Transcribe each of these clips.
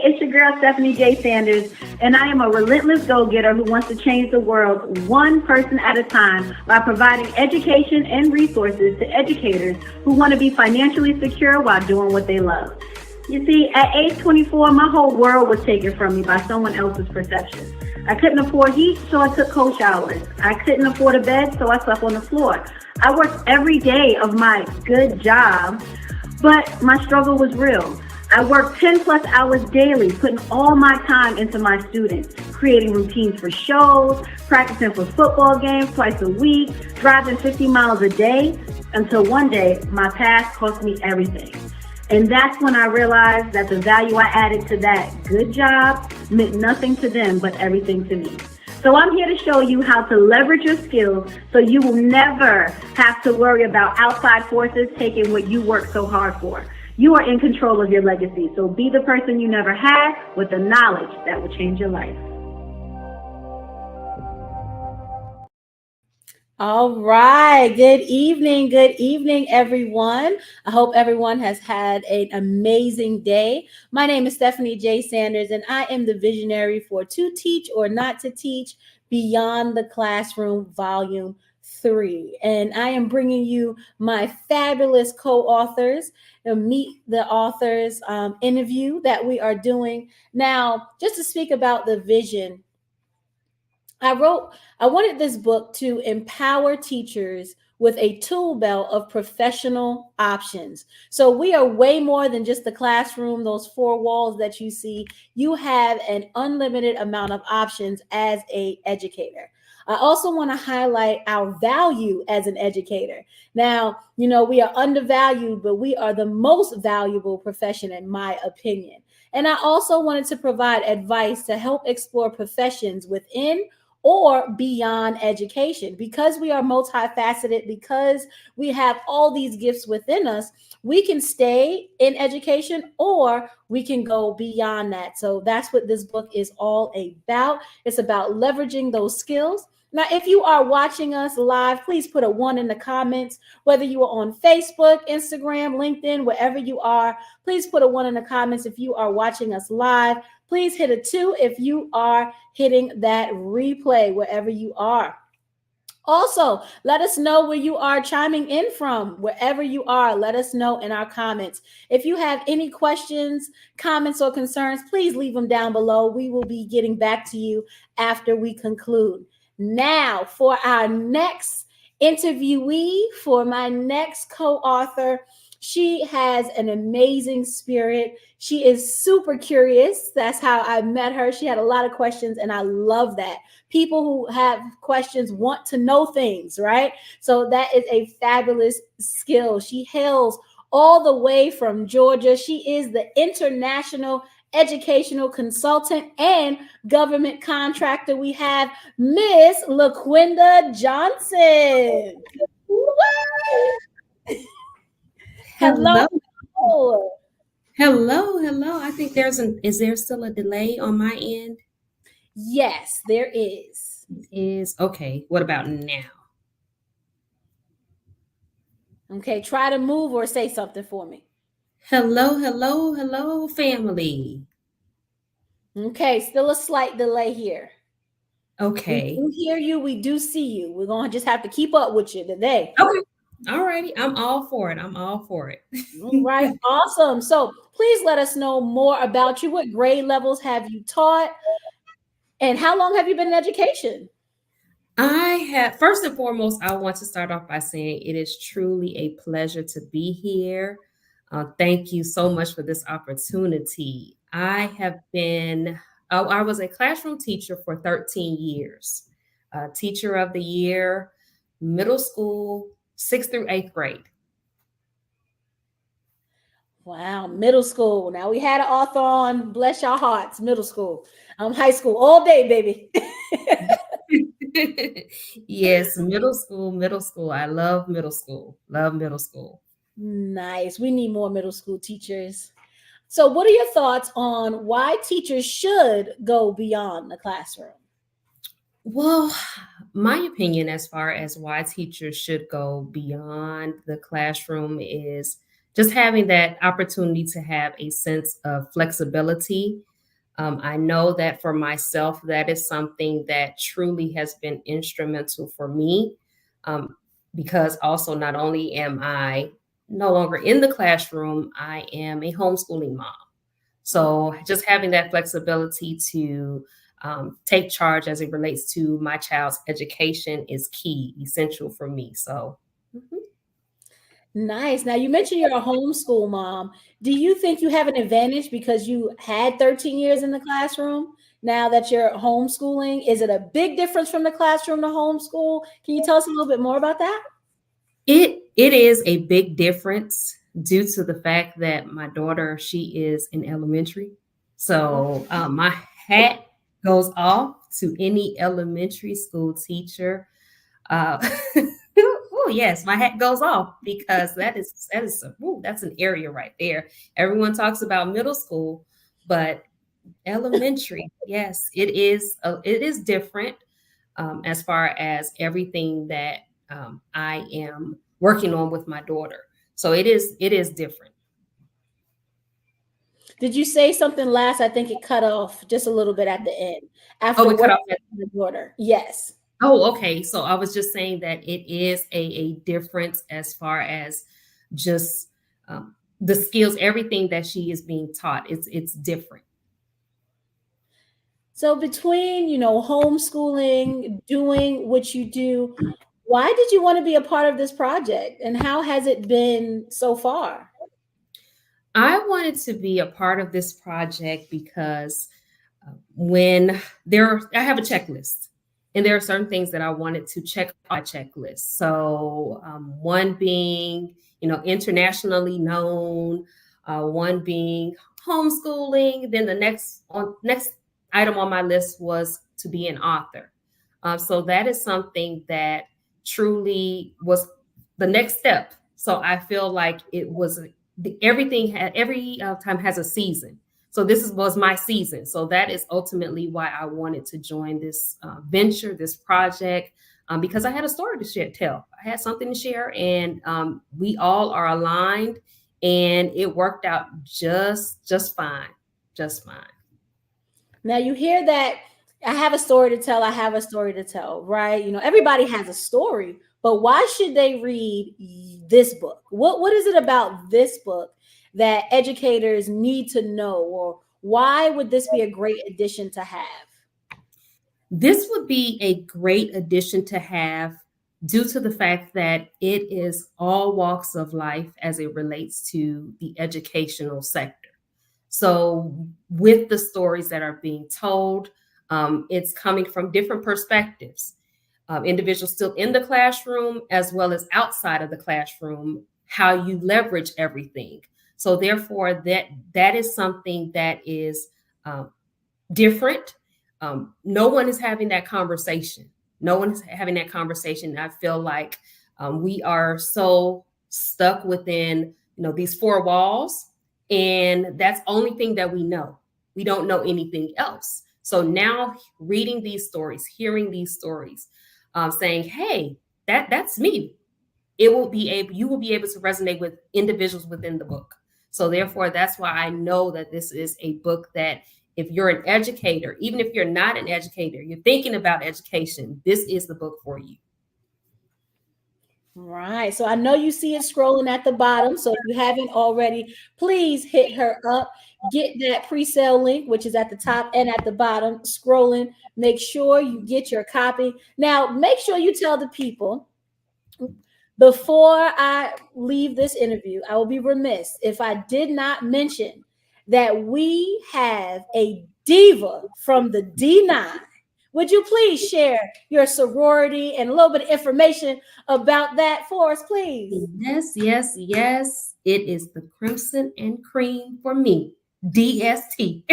it's your girl Stephanie J. Sanders, and I am a relentless go-getter who wants to change the world one person at a time by providing education and resources to educators who want to be financially secure while doing what they love. You see, at age 24, my whole world was taken from me by someone else's perception. I couldn't afford heat, so I took cold showers. I couldn't afford a bed, so I slept on the floor. I worked every day of my good job, but my struggle was real. I worked 10 plus hours daily, putting all my time into my students, creating routines for shows, practicing for football games twice a week, driving 50 miles a day, until one day my past cost me everything. And that's when I realized that the value I added to that good job meant nothing to them, but everything to me. So I'm here to show you how to leverage your skills so you will never have to worry about outside forces taking what you worked so hard for. You are in control of your legacy, so be the person you never had with the knowledge that will change your life. All right. Good evening, everyone. I hope everyone has had an amazing day. My name is Stephanie J. Sanders, and I am the visionary for To Teach or Not to Teach Beyond the Classroom, Volume 3. And I am bringing you my fabulous co-authors, Meet the Authors interview that we are doing. Now, just to speak about the vision, I wanted this book to empower teachers with a tool belt of professional options. So we are way more than just the classroom, those four walls that you see. You have an unlimited amount of options as an educator. I also want to highlight our value as an educator. Now, we are undervalued, but we are the most valuable profession, in my opinion. And I also wanted to provide advice to help explore professions within or beyond education. Because we are multifaceted, because we have all these gifts within us, we can stay in education or we can go beyond that. So that's what this book is all about. It's about leveraging those skills. Now, if you are watching us live, please put a 1 in the comments. Whether you are on Facebook, Instagram, LinkedIn, wherever you are, please put a 1 in the comments if you are watching us live. Please hit a 2 if you are hitting that replay wherever you are. Also, let us know where you are chiming in from. Wherever you are, let us know in our comments. If you have any questions, comments, or concerns, please leave them down below. We will be getting back to you after we conclude. Now, for our next interviewee, for my next co-author, she has an amazing spirit. She is super curious. That's how I met her. She had a lot of questions, and I love that. People who have questions want to know things, right? So that is a fabulous skill. She hails all the way from Georgia. She is the international educational consultant and government contractor. We have Miss LaQuinda Johnson. Hello. Hello. I think is there still a delay on my end? Yes, there is. Okay. What about now? Okay, try to move or say something for me. Hello, family. Okay, still a slight delay here. Okay. We do hear you. We do see you. We're going to just have to keep up with you today. Okay. All righty. I'm all for it. All right. Awesome. So please let us know more about you. What grade levels have you taught? And how long have you been in education? First and foremost, I want to start off by saying it is truly a pleasure to be here. Thank you so much for this opportunity. I was a classroom teacher for 13 years, teacher of the year, middle school, 6th through 8th grade. Wow, middle school. Now we had an author on, bless your hearts, middle school. High school all day, baby. Yes, middle school. I love middle school. Nice. We need more middle school teachers. So what are your thoughts on why teachers should go beyond the classroom? Well, my opinion as far as why teachers should go beyond the classroom is just having that opportunity to have a sense of flexibility I know that for myself, that is something that truly has been instrumental for me, because also not only am I no longer in the classroom, I am a homeschooling mom. So just having that flexibility to take charge as it relates to my child's education is key, essential for me. So. Mhm. Nice. Now, you mentioned you're a homeschool mom. Do you think you have an advantage because you had 13 years in the classroom? Now that you're homeschooling, is it a big difference from the classroom to homeschool? Can you tell us a little bit more about that? It is a big difference due to the fact that my daughter, she is in elementary. So my hat goes off to any elementary school teacher. Uh, oh yes, my hat goes off because that's an area right there. Everyone talks about middle school, but elementary, yes, it is different, as far as everything that I am working on with my daughter. So it is different. Did you say something last? I think it cut off just a little bit at the end. Oh, After we cut working off. with the daughter. Yes. Oh, okay. So I was just saying that it is a difference as far as just the skills, everything that she is being taught. It's different. So between, homeschooling, doing what you do, why did you want to be a part of this project and how has it been so far? I wanted to be a part of this project because when I have a checklist, and there are certain things that I wanted to check on my checklist. So one being, internationally known, one being homeschooling. Then the next item on my list was to be an author. So that is something that truly was the next step. So I feel like it was every time has a season. So was my season. So that is ultimately why I wanted to join this venture, this project, because I had a story to tell. I had something to share, and we all are aligned, and it worked out just fine, just fine. Now you hear that I have a story to tell, I have a story to tell, right? Everybody has a story, but why should they read this book? What is it about this book that educators need to know, or why would this be a great addition to have? This would be a great addition to have due to the fact that it is all walks of life as it relates to the educational sector. So, with the stories that are being told, it's coming from different perspectives. Individuals still in the classroom as well as outside of the classroom, how you leverage everything. So, therefore, that is something that is different. No one is having that conversation. No one is having that conversation. I feel like we are so stuck within, these four walls, and that's the only thing that we know. We don't know anything else. So now reading these stories, hearing these stories, saying, "Hey, that's me." You will be able to resonate with individuals within the book. So therefore, that's why I know that this is a book that if you're an educator, even if you're not an educator, you're thinking about education, this is the book for you. Right. So I know you see it scrolling at the bottom. So if you haven't already, please hit her up. Get that pre-sale link, which is at the top and at the bottom, scrolling. Make sure you get your copy. Now, make sure you tell the people, before I leave this interview, I will be remiss if I did not mention that we have a diva from the D9. Would you please share your sorority and a little bit of information about that for us, please? Yes, yes, yes. It is the Crimson and Cream for me, DST.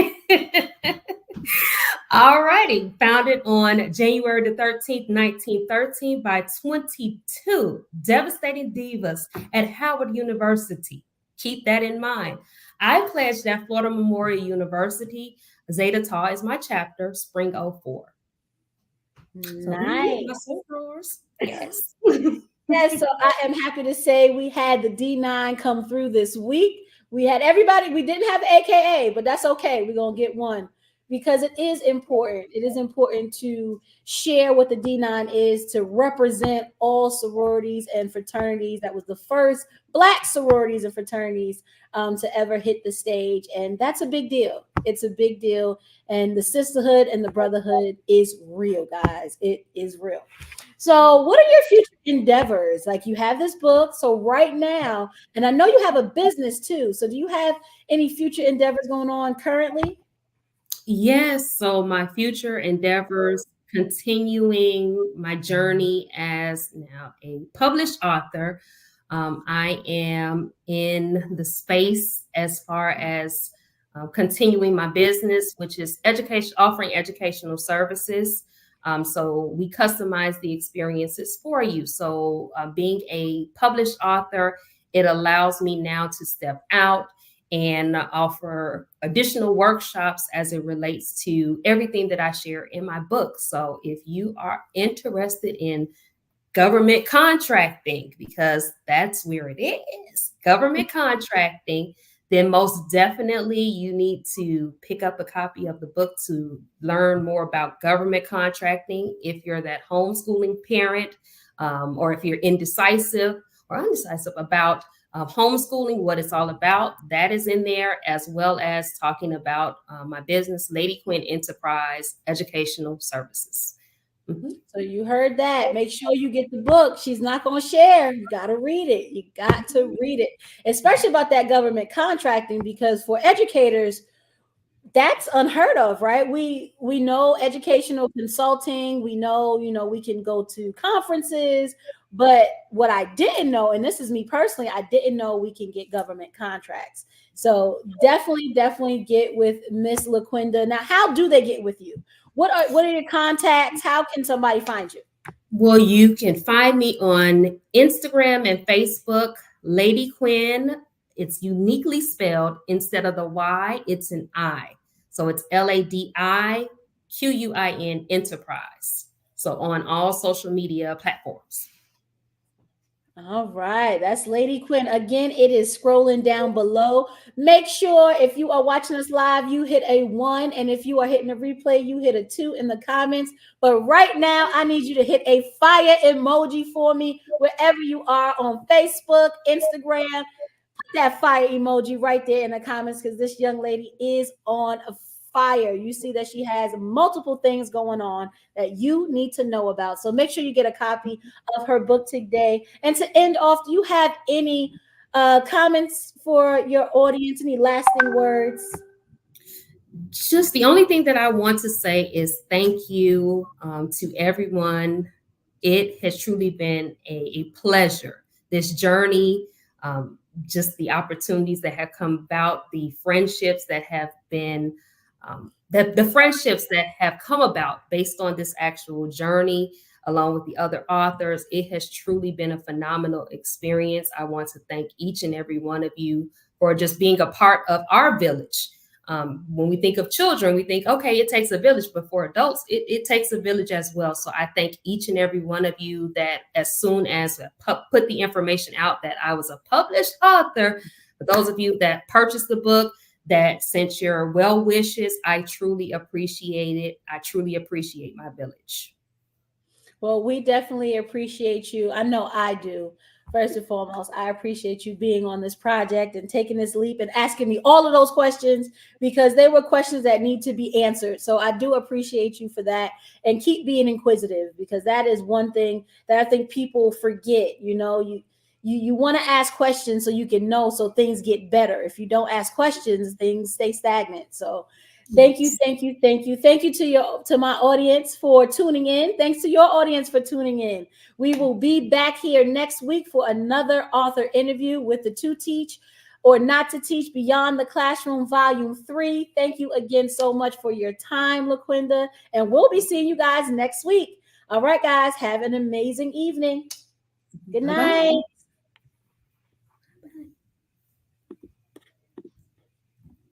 All righty. Founded on January the 13th, 1913 by 22 devastating divas at Howard University. Keep that in mind. I pledged at Florida Memorial University. Zeta Tau is my chapter, Spring '04. Nice. Yes. Yes, so I am happy to say we had the D9 come through this week. We had everybody. We didn't have AKA, but that's okay. We're going to get one because it is important. It is important to share what the D9 is, to represent all sororities and fraternities. That was the first Black sororities and fraternities to ever hit the stage. And that's a big deal. It's a big deal. And the sisterhood and the brotherhood is real, guys. It is real. So what are your future endeavors? Like, you have this book. So right now, and I know you have a business too. So do you have any future endeavors going on currently? Yes, so my future endeavors, continuing my journey as now a published author. I am in the space as far as continuing my business, which is education, offering educational services. So we customize the experiences for you. So being a published author, it allows me now to step out and offer additional workshops as it relates to everything that I share in my book. So if you are interested in government contracting, because that's where it is, government contracting, then most definitely you need to pick up a copy of the book to learn more about government contracting. If you're that homeschooling parent, or if you're indecisive or undecisive about homeschooling, what it's all about, that is in there, as well as talking about my business, LaQuinda Enterprise Educational Services. Mm-hmm. So you heard that. Make sure you get the book. She's not going to share. You got to read it. You got to read it, especially about that government contracting, because for educators, that's unheard of, right? We know educational consulting. We know, we can go to conferences, but what I didn't know, and this is me personally, I didn't know we can get government contracts. So definitely get with Miss LaQuinda. Now, how do they get with you? What are your contacts? How can somebody find you? Well, you can find me on Instagram and Facebook, Lady Quinn. It's uniquely spelled. Instead of the Y, it's an I. So it's LADIQUIN Enterprise. So on all social media platforms. All right, that's Lady Quinn. Again, it is scrolling down below. Make sure if you are watching us live, you hit a 1. And if you are hitting a replay, you hit a 2 in the comments. But right now, I need you to hit a fire emoji for me wherever you are on Facebook, Instagram. Put that fire emoji right there in the comments, because this young lady is on fire. You see that she has multiple things going on that you need to know about. So make sure you get a copy of her book today. And to end off, do you have any comments for your audience? Any lasting words? Just the only thing that I want to say is thank you to everyone. It has truly been a pleasure, this journey, just the opportunities that have come about, the friendships that have been the friendships that have come about based on this actual journey, along with the other authors. It has truly been a phenomenal experience. I want to thank each and every one of you for just being a part of our village. When we think of children, we think, okay, it takes a village, but for adults, it takes a village as well. So I thank each and every one of you that as soon as I put the information out that I was a published author, for those of you that purchased the book, that sent your well wishes, I truly appreciate it. I truly appreciate my village. Well, we definitely appreciate you. I know I do. First and foremost, I appreciate you being on this project and taking this leap and asking me all of those questions, because they were questions that need to be answered. So I do appreciate you for that, and keep being inquisitive, because that is one thing that I think people forget. You want to ask questions so you can know, so things get better. If you don't ask questions, things stay stagnant. So thank you to my audience for tuning in. Thanks to your audience for tuning in. We will be back here next week for another author interview with the To Teach or Not to Teach Beyond the Classroom Volume 3. Thank you again so much for your time, LaQuinda, and we'll be seeing you guys next week. All right, guys, have an amazing evening. Good night. Bye-bye.